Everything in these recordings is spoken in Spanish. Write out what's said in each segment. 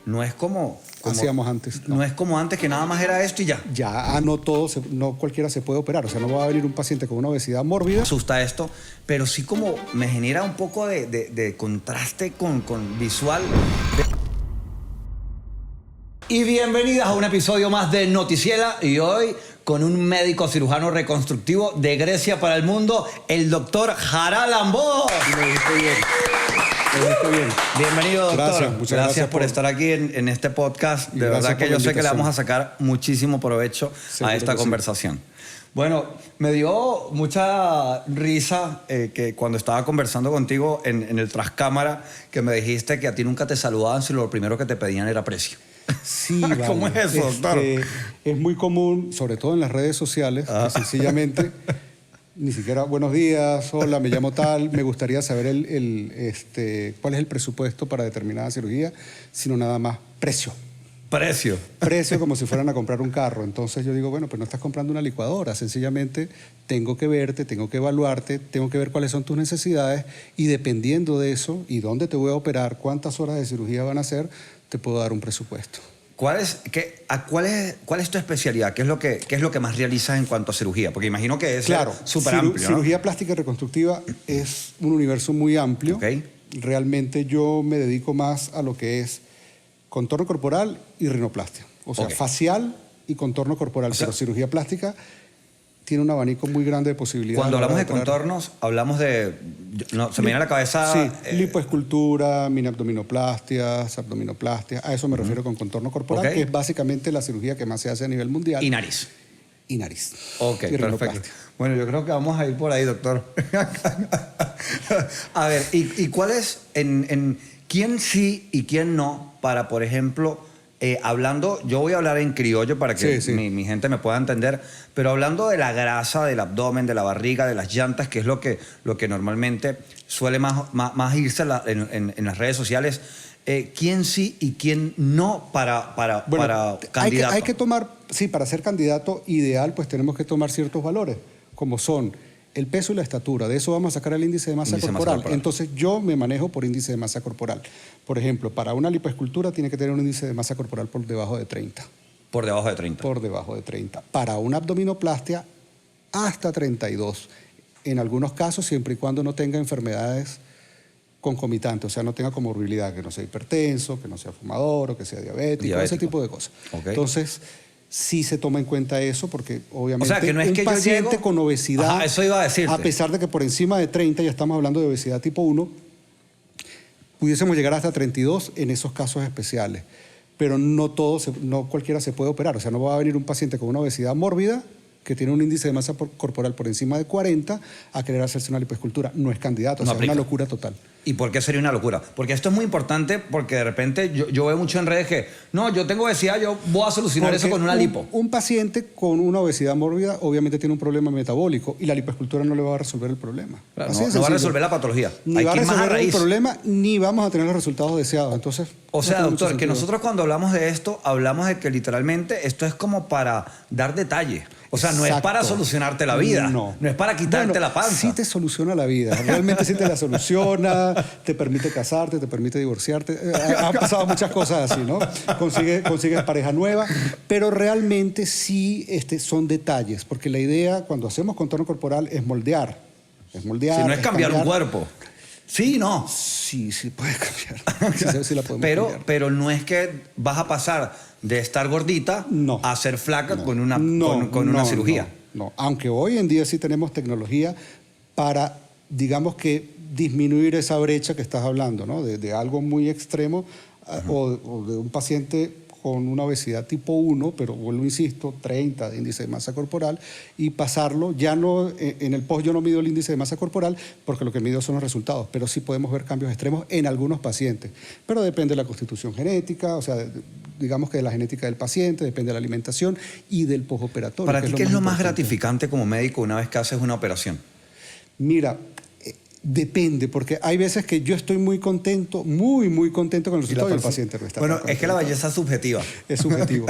no es como hacíamos antes. No es como antes, que nada más era esto y ya. Ya, no cualquiera se puede operar. O sea, no va a venir un paciente con una obesidad mórbida. Me asusta esto, pero sí como me genera un poco de contraste con visual. Y bienvenidas a un episodio más de Noticiela, y hoy con un médico cirujano reconstructivo de Grecia para el mundo, el doctor Harald Ambos. Bien. Bienvenido, doctor. Muchas gracias por estar aquí en este podcast. De verdad que yo sé que le vamos a sacar muchísimo provecho a esta conversación. Bueno, me dio mucha risa que cuando estaba conversando contigo en el trascámara, que me dijiste que a ti nunca te saludaban si lo primero que te pedían era precio. Sí, vale. ¿Cómo es eso, doctor? Es muy común, sobre todo en las redes sociales, que sencillamente ni siquiera buenos días, hola, me llamo tal, me gustaría saber cuál es el presupuesto para determinada cirugía, sino nada más precio. Precio. Precio, como si fueran a comprar un carro. Entonces yo digo, bueno, pues no estás comprando una licuadora, sencillamente tengo que verte, tengo que evaluarte, tengo que ver cuáles son tus necesidades, y dependiendo de eso y dónde te voy a operar, cuántas horas de cirugía van a hacer, te puedo dar un presupuesto. ¿Cuál es tu especialidad? ¿Qué es lo que más realizas en cuanto a cirugía? Porque imagino que es súper amplio, ¿no? Cirugía plástica y reconstructiva es un universo muy amplio. Okay. Realmente yo me dedico más a lo que es contorno corporal y rinoplastia. O sea, facial y contorno corporal. Pero cirugía plástica tiene un abanico muy grande de posibilidades. Cuando hablamos de contornos, hablamos de... se me viene a la cabeza... Sí, lipoescultura, mini-abdominoplastias, abdominoplastias. A eso me refiero con contorno corporal, que es básicamente la cirugía que más se hace a nivel mundial. Y nariz. Y nariz. Ok, perfecto. Bueno, yo creo que vamos a ir por ahí, doctor. A ver, ¿y cuál es quién sí y quién no para, por ejemplo... hablando, yo voy a hablar en criollo para que mi gente me pueda entender, pero hablando de la grasa del abdomen, de la barriga, de las llantas, que es lo que normalmente suele más irse en las redes sociales, ¿quién sí y quién no para candidato? Hay que tomar, para ser candidato ideal, pues tenemos que tomar ciertos valores, como son el peso y la estatura. De eso vamos a sacar el índice de masa corporal. Entonces yo me manejo por índice de masa corporal. Por ejemplo, para una lipoescultura tiene que tener un índice de masa corporal por debajo de 30. Por debajo de 30. Por debajo de 30. Para una abdominoplastia, hasta 32. En algunos casos, siempre y cuando no tenga enfermedades concomitantes, o sea, no tenga comorbilidad, que no sea hipertenso, que no sea fumador o que sea diabético. Ese tipo de cosas. Okay. Entonces, sí se toma en cuenta eso, porque obviamente que no es que un paciente con obesidad, eso iba a decirte, a pesar de que por encima de 30, ya estamos hablando de obesidad tipo 1, pudiésemos llegar hasta 32 en esos casos especiales. Pero no cualquiera se puede operar. O sea, no va a venir un paciente con una obesidad mórbida que tiene un índice de masa corporal por encima de 40 a querer hacerse una lipoescultura. No es candidato, es una locura total. ¿Y por qué sería una locura? Porque esto es muy importante, porque de repente yo veo mucho en redes que, no, yo tengo obesidad, yo voy a solucionar eso con una lipo. Un paciente con una obesidad mórbida obviamente tiene un problema metabólico, y la lipoescultura no le va a resolver el problema. Claro, no va a resolver la patología. Ni va a resolver el problema, ni vamos a tener los resultados deseados. Entonces, o sea, doctor, que nosotros cuando hablamos de esto, hablamos de que literalmente esto es como para dar detalle. O sea, no es para solucionarte la vida, no es para quitarte la panza. Sí te soluciona la vida, realmente sí te la soluciona, te permite casarte, te permite divorciarte. Han pasado muchas cosas así, ¿no? Consigues pareja nueva, pero realmente sí son detalles, porque la idea cuando hacemos contorno corporal es moldear. Si no es cambiar un cuerpo. Sí, no. Sí puede cambiar. Sí la podemos cambiar. Pero no es que vas a pasar de estar gordita a ser flaca con una cirugía. No, aunque hoy en día sí tenemos tecnología para, digamos que, disminuir esa brecha que estás hablando, ¿no? De algo muy extremo o de un paciente con una obesidad tipo 1, pero vuelvo, insisto, 30 de índice de masa corporal, y pasarlo, ya no, en el post yo no mido el índice de masa corporal, porque lo que mido son los resultados, pero sí podemos ver cambios extremos en algunos pacientes. Pero depende de la constitución genética, o sea, digamos que de la genética del paciente, depende de la alimentación y del postoperatorio. ¿Para ti qué es lo más gratificante como médico una vez que haces una operación? Mira, depende, porque hay veces que yo estoy muy contento, muy contento con el resultado, y el paciente no está. Bueno, es que la belleza es subjetiva. Es subjetivo.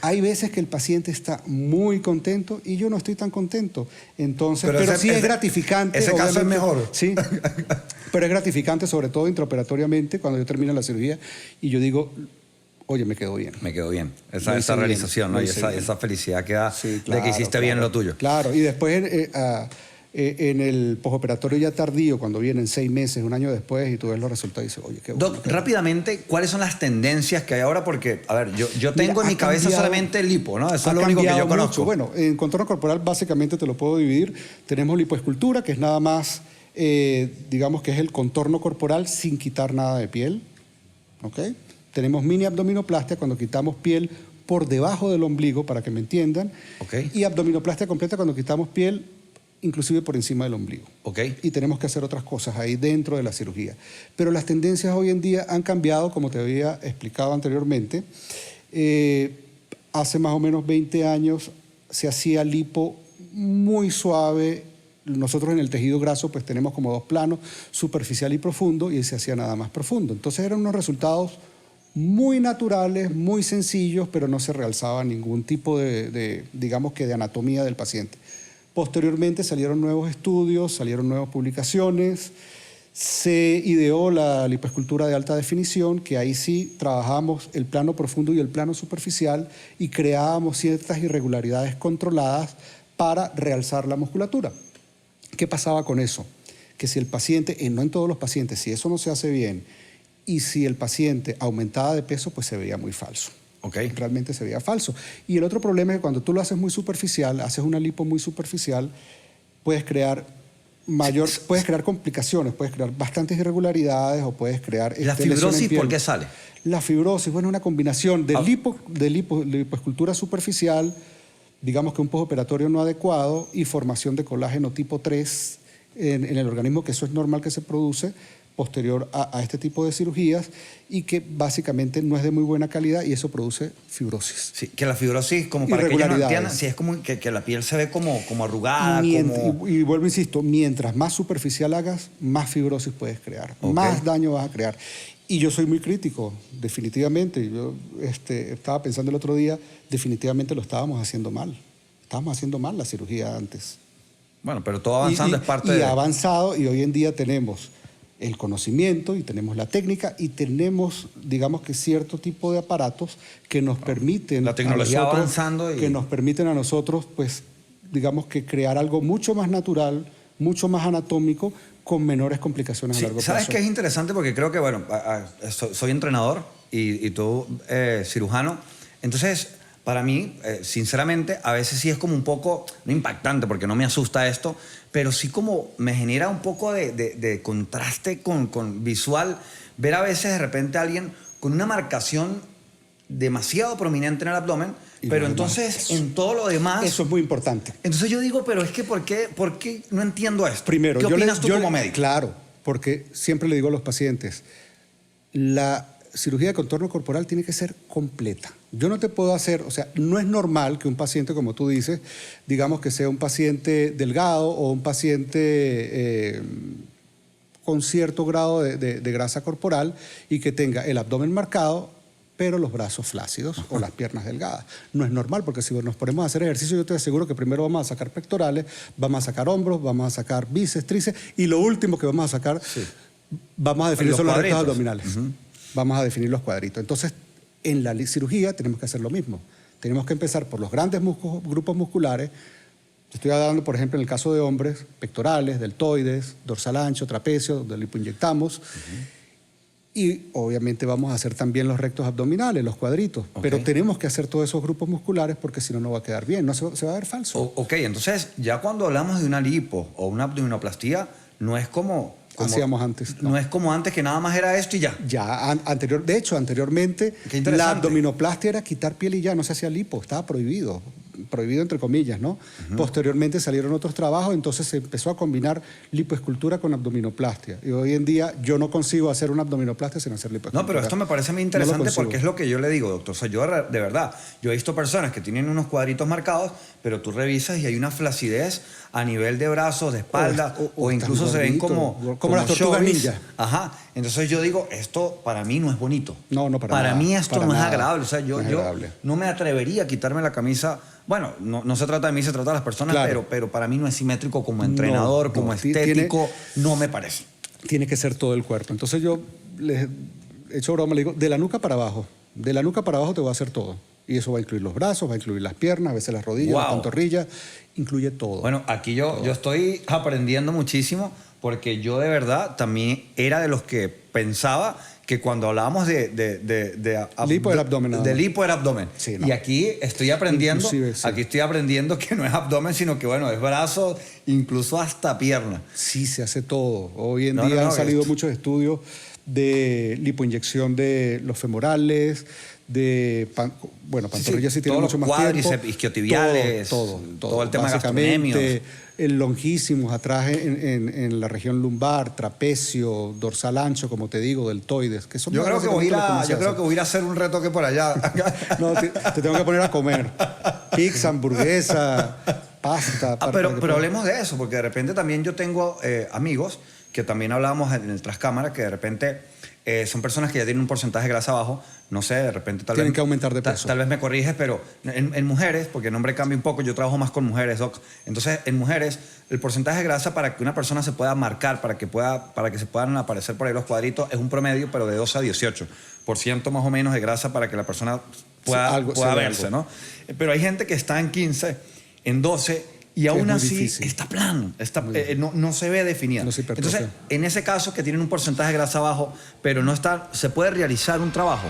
Hay veces que el paciente está muy contento y yo no estoy tan contento. Entonces, pero sí es gratificante. Ese caso es mejor. Sí, pero es gratificante, sobre todo intraoperatoriamente, cuando yo termino la cirugía y yo digo, oye, me quedó bien. Me quedó bien. Esa realización, ¿no? Y esa felicidad que da de que hiciste bien lo tuyo. Claro, y después en el postoperatorio ya tardío, cuando vienen 6 meses, un año después, y tú ves los resultados y dices, oye, qué bueno. Doc, rápidamente, ¿cuáles son las tendencias que hay ahora? Porque, a ver, yo tengo en mi cabeza solamente el lipo, ¿no? Eso es lo único que yo conozco. Mucho. Bueno, en contorno corporal básicamente te lo puedo dividir. Tenemos lipoescultura, que es nada más, digamos que es el contorno corporal sin quitar nada de piel. ¿Ok? Tenemos mini abdominoplastia, cuando quitamos piel por debajo del ombligo, para que me entiendan. Okay. Y abdominoplastia completa cuando quitamos piel inclusive por encima del ombligo. Okay. Y tenemos que hacer otras cosas ahí dentro de la cirugía. Pero las tendencias hoy en día han cambiado, como te había explicado anteriormente. Hace más o menos 20 años se hacía lipo muy suave. Nosotros en el tejido graso pues tenemos como 2 planos, superficial y profundo, y se hacía nada más profundo. Entonces eran unos resultados muy naturales, muy sencillos, pero no se realzaba ningún tipo digamos que de anatomía del paciente. Posteriormente salieron nuevos estudios, salieron nuevas publicaciones, se ideó la lipoescultura de alta definición, que ahí sí trabajamos el plano profundo y el plano superficial y creábamos ciertas irregularidades controladas para realzar la musculatura. ¿Qué pasaba con eso? Que si el paciente, no en todos los pacientes, si eso no se hace bien, y si el paciente aumentaba de peso, pues se veía muy falso. Okay. Realmente se veía falso. Y el otro problema es que cuando tú lo haces muy superficial, haces una lipo muy superficial, puedes crear complicaciones, puedes crear bastantes irregularidades o puedes crear... ¿La fibrosis por qué sale? La fibrosis, bueno, es una combinación de lipoescultura superficial, digamos que un postoperatorio no adecuado y formación de colágeno tipo 3 en el organismo, que eso es normal que se produce posterior a este tipo de cirugías y que básicamente no es de muy buena calidad y eso produce fibrosis. Sí, que la fibrosis, como para que ellos no entiendan, sí, es como que la piel se ve como arrugada. Y vuelvo, insisto, mientras más superficial hagas, más fibrosis puedes crear, más daño vas a crear. Y yo soy muy crítico, definitivamente. Yo estaba pensando el otro día, definitivamente lo estábamos haciendo mal. Estábamos haciendo mal la cirugía antes. Bueno, pero todo avanzando es parte de... Y ha avanzado y hoy en día tenemos el conocimiento y tenemos la técnica y tenemos, digamos que cierto tipo de aparatos que nos permiten... La tecnología avanzando. Que nos permiten a nosotros, pues, digamos que crear algo mucho más natural, mucho más anatómico, con menores complicaciones a largo plazo. ¿Sabes qué es interesante? Porque creo que, bueno, soy entrenador y tú cirujano. Entonces, para mí, sinceramente, a veces sí es como un poco, no impactante porque no me asusta esto, pero sí como me genera un poco de contraste con visual ver a veces de repente a alguien con una marcación demasiado prominente en el abdomen, pero entonces en todo lo demás... Eso es muy importante. Entonces yo digo, pero es que ¿por qué no entiendo esto? Primero, ¿qué opinas tú como médico? Claro, porque siempre le digo a los pacientes, la cirugía de contorno corporal tiene que ser completa. Yo no te puedo hacer, o sea, no es normal que un paciente, como tú dices, digamos que sea un paciente delgado o un paciente con cierto grado de grasa corporal y que tenga el abdomen marcado, pero los brazos flácidos o las piernas delgadas. No es normal, porque si nos ponemos a hacer ejercicio, yo te aseguro que primero vamos a sacar pectorales, vamos a sacar hombros, vamos a sacar bíceps, tríceps, y lo último que vamos a sacar, vamos a definir son los rectos abdominales. Vamos a definir los cuadritos. Entonces, en la cirugía tenemos que hacer lo mismo. Tenemos que empezar por los grandes grupos musculares. Estoy hablando, por ejemplo, en el caso de hombres, pectorales, deltoides, dorsal ancho, trapecio, donde lipoinyectamos. Y obviamente vamos a hacer también los rectos abdominales, los cuadritos. Pero tenemos que hacer todos esos grupos musculares porque si no, no va a quedar bien, no se va a ver falso. Entonces ya cuando hablamos de una lipo o una abdominoplastía, no es como hacíamos antes. No es como antes que nada más era esto y ya. De hecho, anteriormente la abdominoplastia era quitar piel y ya, no se hacía lipo, estaba prohibido entre comillas, ¿no? Posteriormente salieron otros trabajos, entonces se empezó a combinar lipoescultura con abdominoplastia. Y hoy en día yo no consigo hacer una abdominoplastia sin hacer lipoescultura. No, pero esto me parece muy interesante porque es lo que yo le digo, doctor. O sea, yo de verdad, yo he visto personas que tienen unos cuadritos marcados, pero tú revisas y hay una flacidez a nivel de brazos, de espalda, o incluso se ven como las tortugas ninja. Ajá. Entonces yo digo, esto para mí no es bonito. No, para nada. Para mí esto no es agradable. O sea, yo agradable. No me atrevería a quitarme la camisa. Bueno, no se trata de mí, se trata de las personas, claro. pero para mí no es simétrico como entrenador, como estético, no me parece. Tiene que ser todo el cuerpo. Entonces yo les echo broma, le digo, de la nuca para abajo. De la nuca para abajo te va a hacer todo. Y eso va a incluir los brazos, va a incluir las piernas, a veces las rodillas, las pantorrillas, incluye todo. Bueno, aquí yo estoy aprendiendo muchísimo porque yo de verdad también era de los que pensaba que cuando hablábamos de lipo era abdomen. De lipo era abdomen. Sí, no. Y aquí estoy aprendiendo, sí. aquí estoy aprendiendo que no es abdomen, sino que bueno, es brazo, incluso hasta pierna. Sí, se hace todo. Hoy en día han salido muchos estudios de lipoinyección de los femorales, de pantorrillas sí tiene mucho más tiempo. Cuádriceps, isquiotibiales, todo el tema gastrocnemios. El longísimos atrás en la región lumbar, trapecio, dorsal ancho, como te digo, deltoides. Que son yo creo que voy a ir a hacer un retoque por allá. No, te tengo que poner a comer. Pizza, hamburguesa, pasta. Pero hablemos de eso, porque de repente también yo tengo amigos que también hablábamos en el Trascámara, que de repente son personas que ya tienen un porcentaje de grasa bajo, no sé, de repente tienen que aumentar de peso. Tal vez me corriges, pero en mujeres, porque el nombre cambia un poco, yo trabajo más con mujeres, Doc. Entonces, en mujeres, el porcentaje de grasa para que una persona se pueda marcar, para que se puedan aparecer por ahí los cuadritos, es un promedio, pero de 12 a 18% más o menos de grasa para que la persona pueda verse, ¿no? Pero hay gente que está en 15, en 12, y aún así difícil. Está plano, no se ve definido. Entonces, en ese caso que tienen un porcentaje de grasa bajo, pero no está, se puede realizar un trabajo.